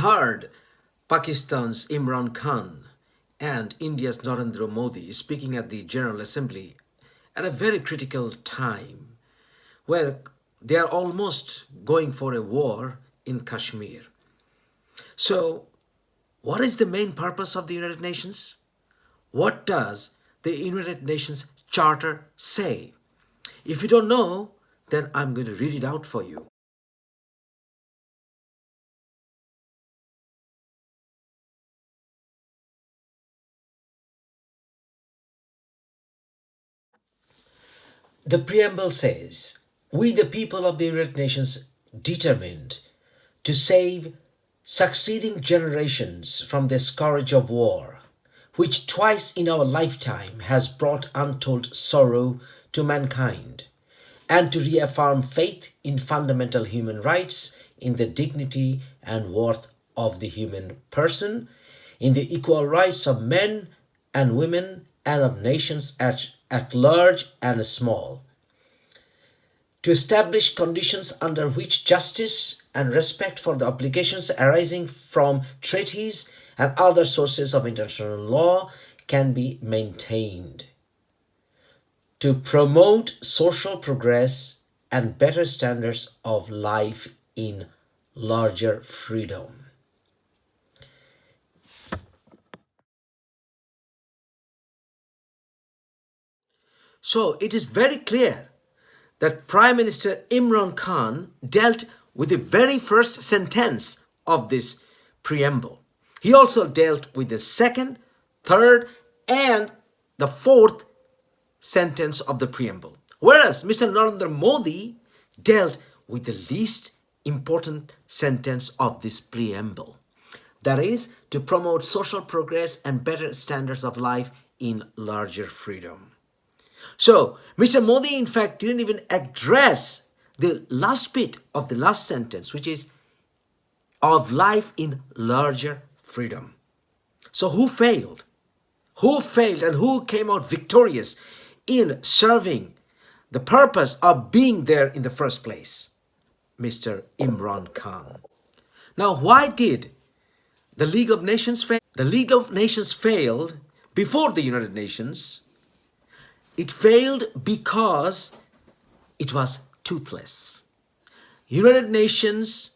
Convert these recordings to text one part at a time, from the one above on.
heard Pakistan's Imran Khan and India's Narendra Modi speaking at the General Assembly at a very critical time where they are almost going for a war in Kashmir. So, what is the main purpose of the United Nations? What does the United Nations Charter say? If you don't know, then I'm going to read it out for you. The preamble says, "We, the people of the United Nations, determined to save succeeding generations from the scourge of war, which twice in our lifetime has brought untold sorrow to mankind, and to reaffirm faith in fundamental human rights, in the dignity and worth of the human person, in the equal rights of men and women and of nations at large and small, to establish conditions under which justice and respect for the obligations arising from treaties and other sources of international law can be maintained, to promote social progress and better standards of life in larger freedom." So it is very clear that Prime Minister Imran Khan dealt with the very first sentence of this preamble. He also dealt with the second, third, and the fourth sentence of the preamble. Whereas Mr. Narendra Modi dealt with the least important sentence of this preamble. That is, to promote social progress and better standards of life in larger freedom. So, Mr. Modi, in fact, didn't even address the last bit of the last sentence, which is of life in larger freedom. So, who failed? Who failed and who came out victorious in serving the purpose of being there in the first place? Mr. Imran Khan. Now, why did the League of Nations fail? The League of Nations failed before the United Nations. It failed because it was toothless. United Nations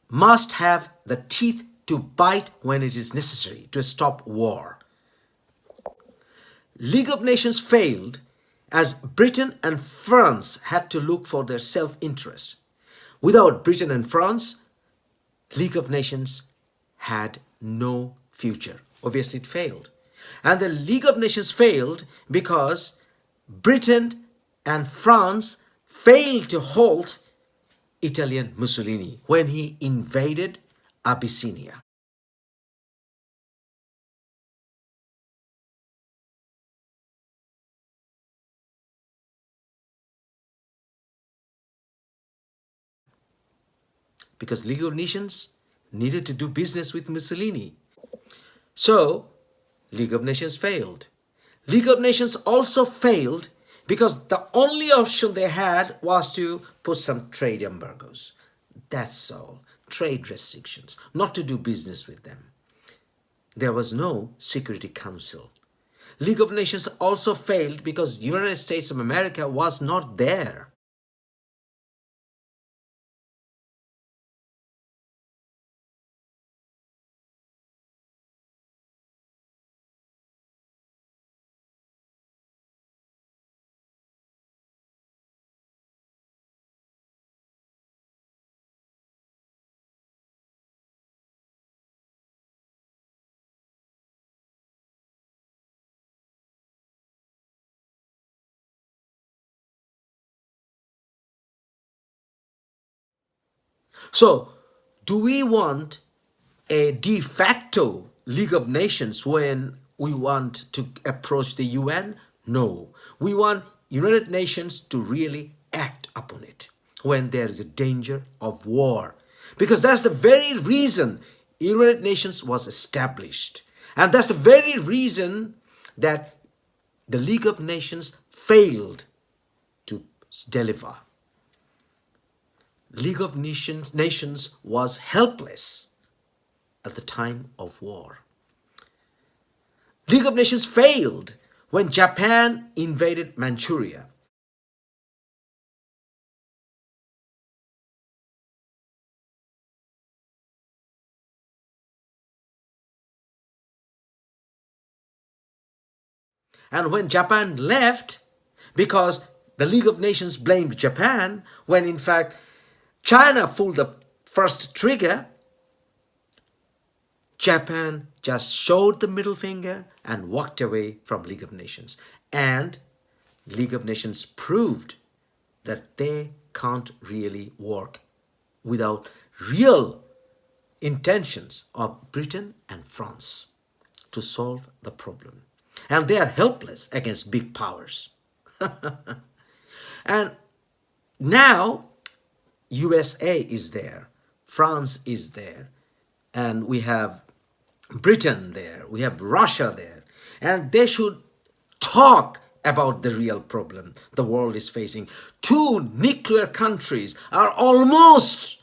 must have the teeth to bite when it is necessary to stop war. League of Nations failed as Britain and France had to look for their self-interest. Without Britain and France, League of Nations had no future. Obviously, it failed. And the League of Nations failed because Britain and France failed to halt Italian Mussolini when he invaded Abyssinia. Because League of Nations needed to do business with Mussolini. So, League of Nations failed. League of Nations also failed because the only option they had was to put some trade embargoes. That's all. Trade restrictions, not to do business with them. There was no Security Council. League of Nations also failed because United States of America was not there. So, do we want a de facto League of Nations when we want to approach the UN? No. We want United Nations to really act upon it when there is a danger of war. Because that's the very reason United Nations was established. And that's the very reason that the League of Nations failed to deliver. League of Nations was helpless at the time of war. League of Nations failed when Japan invaded Manchuria. And when Japan left, because the League of Nations blamed Japan, when in fact China pulled the first trigger, Japan just showed the middle finger and walked away from League of Nations. And League of Nations proved that they can't really work without real intentions of Britain and France to solve the problem. And they are helpless against big powers. And now USA is there, France is there, and we have Britain there, we have Russia there, and they should talk about the real problem the world is facing. Two nuclear countries are almost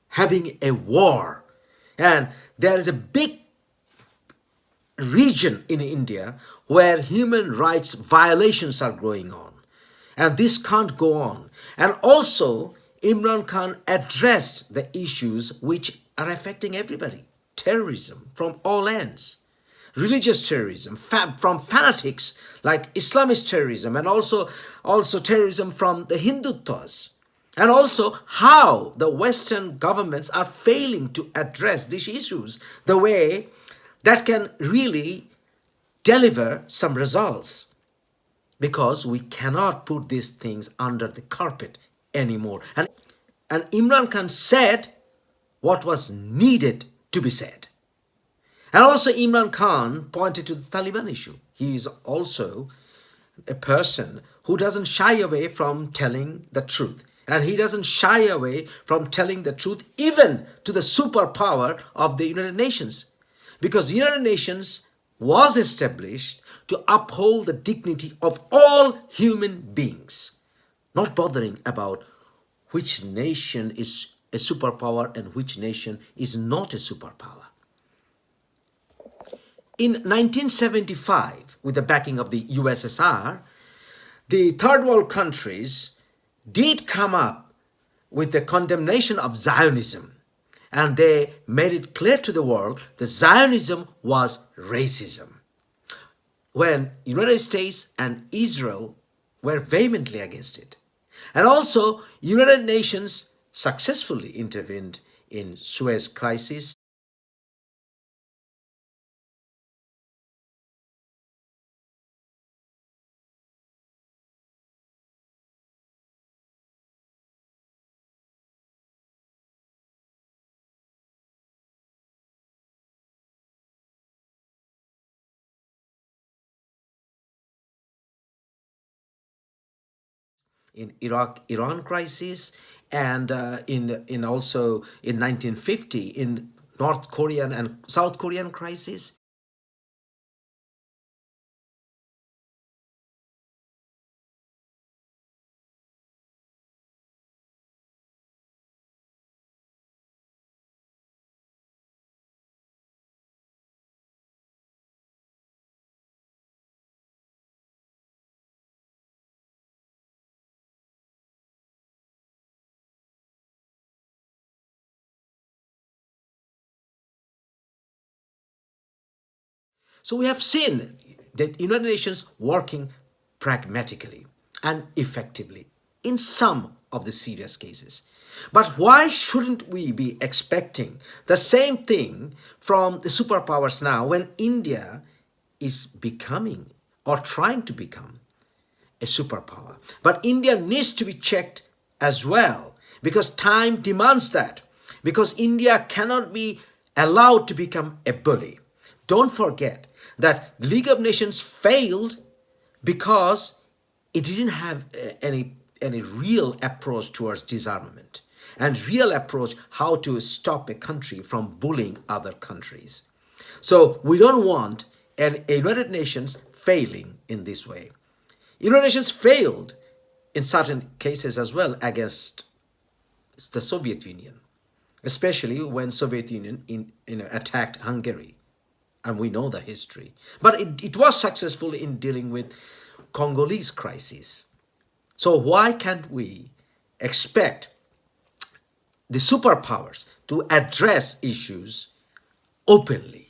having a war, and there is a big region in India where human rights violations are going on. And this can't go on. And also, Imran Khan addressed the issues which are affecting everybody. Terrorism from all ends. Religious terrorism from fanatics like Islamist terrorism, and also terrorism from the Hindutvas. And also how the Western governments are failing to address these issues the way that can really deliver some results, because we cannot put these things under the carpet anymore. And Imran Khan said what was needed to be said. And also Imran Khan pointed to the Taliban issue. He is also a person who doesn't shy away from telling the truth. And he doesn't shy away from telling the truth even to the superpower of the United Nations. Because the United Nations was established to uphold the dignity of all human beings, not bothering about which nation is a superpower and which nation is not a superpower. In 1975, with the backing of the USSR, the third world countries did come up with the condemnation of Zionism. And they made it clear to the world that Zionism was racism. When United States and Israel were vehemently against it. And also, United Nations successfully intervened in Suez crisis. In Iran crisis, and in also in 1950 in North Korean and South Korean crisis. So we have seen that United Nations working pragmatically and effectively in some of the serious cases. But why shouldn't we be expecting the same thing from the superpowers now when India is becoming or trying to become a superpower? But India needs to be checked as well, because time demands that. Because India cannot be allowed to become a bully. Don't forget that League of Nations failed because it didn't have any real approach towards disarmament and real approach how to stop a country from bullying other countries. So we don't want a United Nations failing in this way. United Nations failed in certain cases as well against the Soviet Union. especially when Soviet Union attacked Hungary, and we know the history. But it was successful in dealing with Congolese crisis. So why can't we expect the superpowers to address issues openly?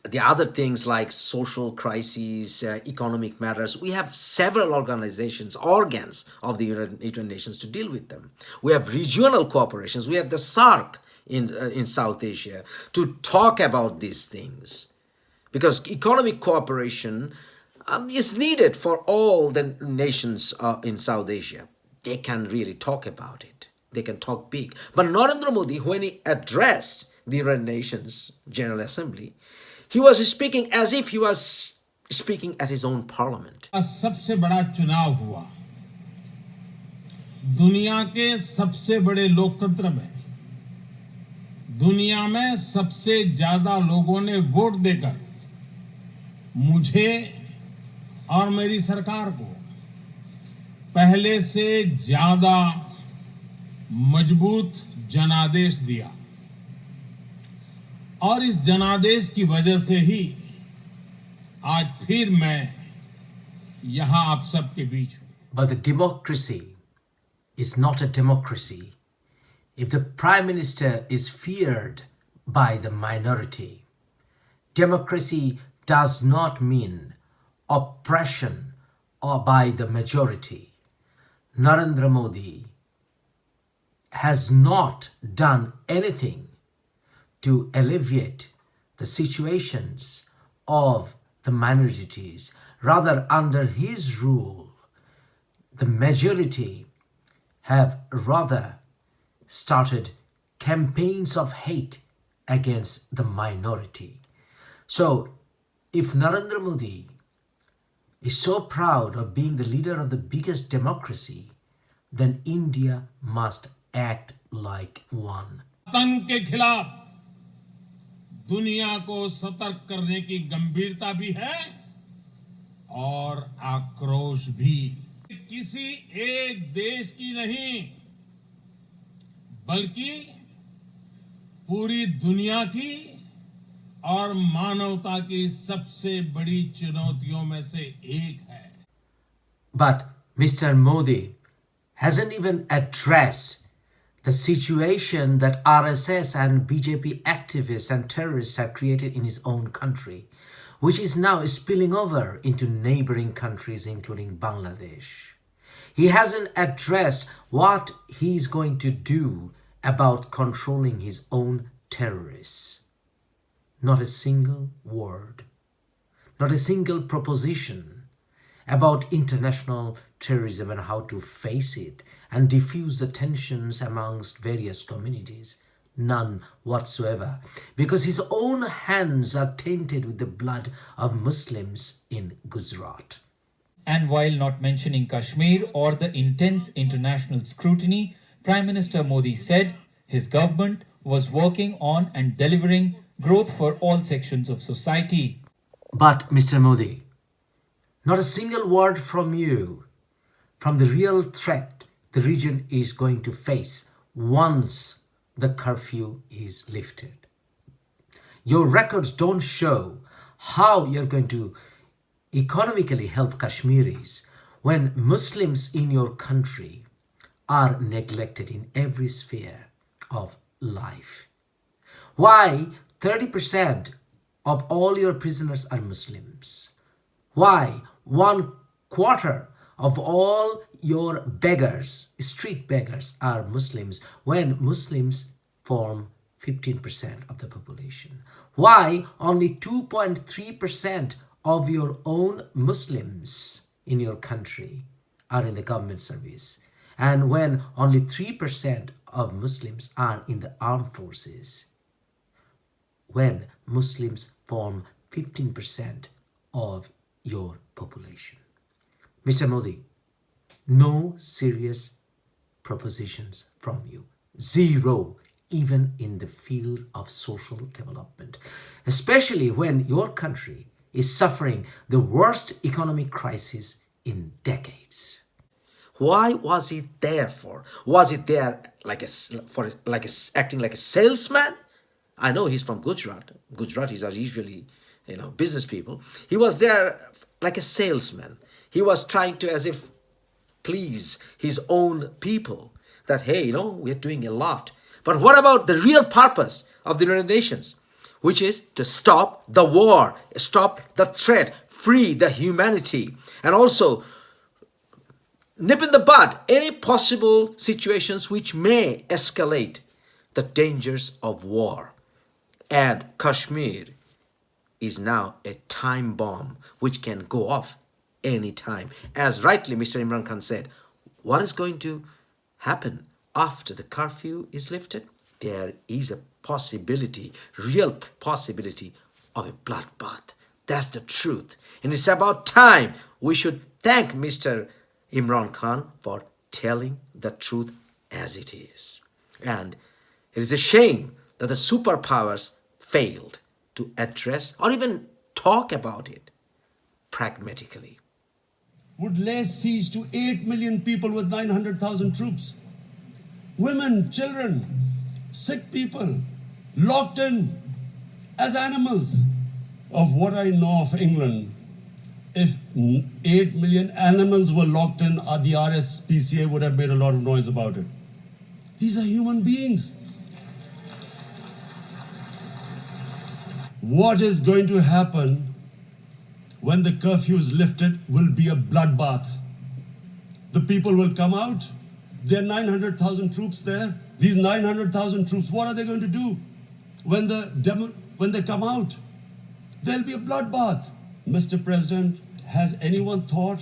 The other things like social crises, economic matters, we have several organizations, organs of the United Nations to deal with them. We have regional cooperations. We have the SARC in South Asia to talk about these things, because economic cooperation is needed for all the nations in South Asia. They can really talk about it. They can talk big. But Narendra Modi, when he addressed the United Nations General Assembly, he was speaking as if he was speaking at his own parliament. सबसे बड़ा चुनाव हुआ दुनिया के सबसे बड़े लोकतंत्र में, दुनिया में सबसे ज्यादा लोगों ने वोट देकर मुझे और मेरी सरकार को पहले से ज्यादा मजबूत जनादेश दिया, और इस जनादेश की वजह से ही आज फिर मैं यहां आप सबके बीच हूं. But the democracy is not a democracy if the Prime Minister is feared by the minority. Democracy does not mean oppression or by the majority. Narendra Modi has not done anything to alleviate the situations of the minorities. Rather, under his rule, the majority have rather started campaigns of hate against the minority. So, if Narendra Modi is so proud of being the leader of the biggest democracy, then India must act like one. आतंक के खिलाफ दुनिया को सतर्क करने की गंभीरता भी है और आक्रोश भी. किसी एक देश की नहीं, बल्कि पूरी दुनिया की और मानवता की सबसे बड़ी चुनौतियों में से एक है. But Mr. Modi hasn't even addressed the situation that RSS and BJP activists and terrorists have created in his own country, which is now spilling over into neighboring countries, including Bangladesh. He hasn't addressed what he's going to do about controlling his own terrorists. Not a single word, not a single proposition about international terrorism and how to face it and diffuse the tensions amongst various communities. None whatsoever, because his own hands are tainted with the blood of Muslims in Gujarat. And while not mentioning Kashmir or the intense international scrutiny, Prime Minister Modi said his government was working on and delivering growth for all sections of society. But Mr. Modi, not a single word from you from the real threat the region is going to face once the curfew is lifted. Your records don't show how you're going to economically help Kashmiris when Muslims in your country are neglected in every sphere of life. Why 30% of all your prisoners are Muslims? Why 1/4 of all your beggars, street beggars, are Muslims when Muslims form 15% of the population? Why only 2.3% of your own Muslims in your country are in the government service? And when only 3% of Muslims are in the armed forces, when Muslims form 15% of your population? Mr. Modi, no serious propositions from you. Zero, even in the field of social development, especially when your country is suffering the worst economic crisis in decades. Why was he there for? Was he there like acting like a salesman? I know he's from Gujarat. Gujaratis are usually, business people. He was there like a salesman. He was trying to as if please his own people that, hey, we're doing a lot. But what about the real purpose of the United Nations, which is to stop the war, stop the threat, free the humanity, and also nip in the bud any possible situations which may escalate the dangers of war. And Kashmir is now a time bomb which can go off anytime. As rightly Mr. Imran Khan said, what is going to happen after the curfew is lifted? There is a possibility, real possibility of a bloodbath. That's the truth. And it's about time we should thank Mr. Imran Khan for telling the truth as it is. And it is a shame that the superpowers failed to address or even talk about it pragmatically. Would lay siege to 8 million people with 900,000 troops. Women, children, sick people, locked in as animals. Of what I know of England, if 8 million animals were locked in, the RSPCA would have made a lot of noise about it. These are human beings. What is going to happen when the curfew is lifted will be a bloodbath. The people will come out. There are 900,000 troops there. These 900,000 troops, what are they going to do when they come out? There'll be a bloodbath. Mr. President, has anyone thought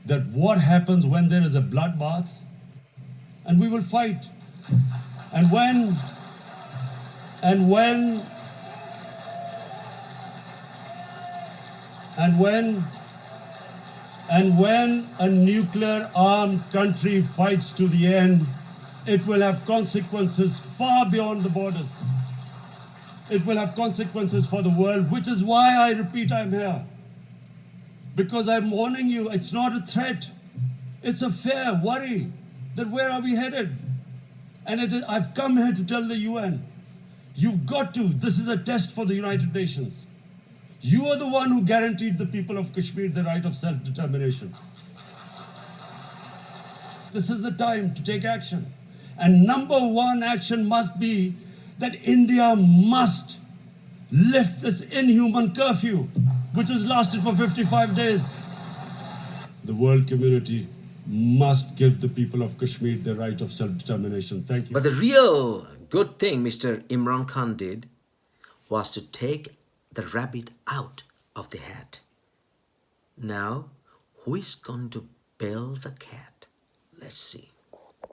that what happens when there is a bloodbath? And we will fight. And when a nuclear armed country fights to the end, it will have consequences far beyond the borders. It will have consequences for the world, which is why I repeat I'm here. Because I'm warning you, it's not a threat. It's a fair worry that where are we headed? And I've come here to tell the UN, you've got to, this is a test for the United Nations. You are the one who guaranteed the people of Kashmir the right of self-determination. This is the time to take action. And number one action must be that India must lift this inhuman curfew, which has lasted for 55 days. The world community must give the people of Kashmir the right of self-determination. Thank you. But the real good thing Mr. Imran Khan did was to take the rabbit out of the hat. Now, who is going to bail the cat? Let's see.